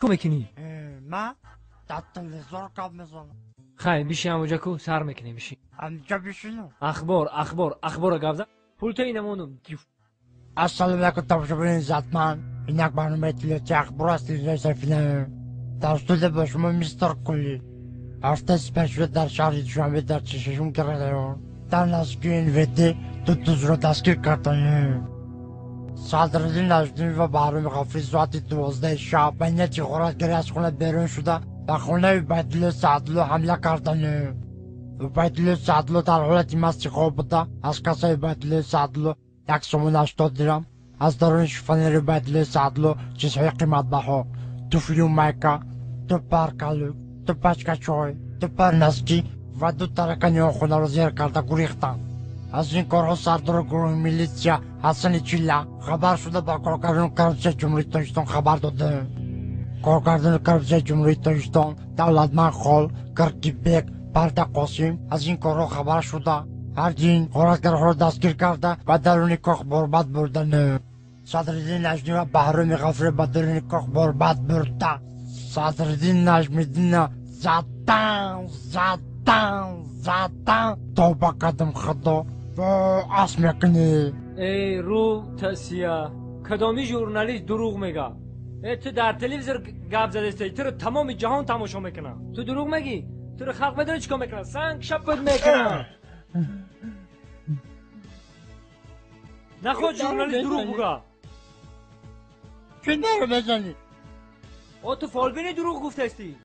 کو میکنی؟ من در تلویزیون کار میزنم. خیلی بیشی همونجا کو سر میکنی بیشی. همینجا بشینم. اخبار گفته. پول تو اینمونم. السلام علیکم تماشاگران عزتمند. اینک برنامه تلویزیون اخبار است تلویزیون فیلم. در استودیو با شما میستر کلی. هفته سپشل در شهر دوشنبه در چشمون کرده. در نزدیکی این ویدی دوز رو دستگیر کردن. صدراعظم نجمی و بهرام غفوری ساعت 12 شب بین تظاهراتگری از خونه بیرون شده و خونه عبیدالله سعدالله حمله کردند. عبیدالله سعدالله در حالت مست خواب بوده. از کاسه عبیدالله سعدالله 180 درم، از درون شیفانیر عبیدالله سعدالله چیزهای قیمت بها، دو فیلم میکا، دو پرکالو، دو پچکه چای، دو پرنسکی و دو ترکانی خونه را زیر کرده گریختند. از این کارها سردار گروه میلیسیا حسن چیلا خبر شده با کارگردان کربسه جمهوری تاجیکستان خبر داده. کارگردان کربسه جمهوری تاجیکستان دولتمند خال کرکیبک برده قاسم از این کارها خبر شده. هر دین غارتگرها را دستگیر کرده و درون کاخ برباد بردن. صدراعظم نجمی و بهرام غفوری به درون کاخ برباد برده. صدراعظم نجمیدین زدن توبه کردم خدا و اس میکنی. ای رو تسیا کدامی ژورنالیست دروغ میگه؟ تو در تلویزیون گپ زده استی تو رو تمام جهان تماشا میکنه. تو دروغ میگی؟ تو رو خلق بدونه چیکار میکنه؟ سنگ شپت میکنه. نخود ژورنالیست دروغ بگه. چه دارو بزنی؟ تو فالبینی دروغ گفته استی.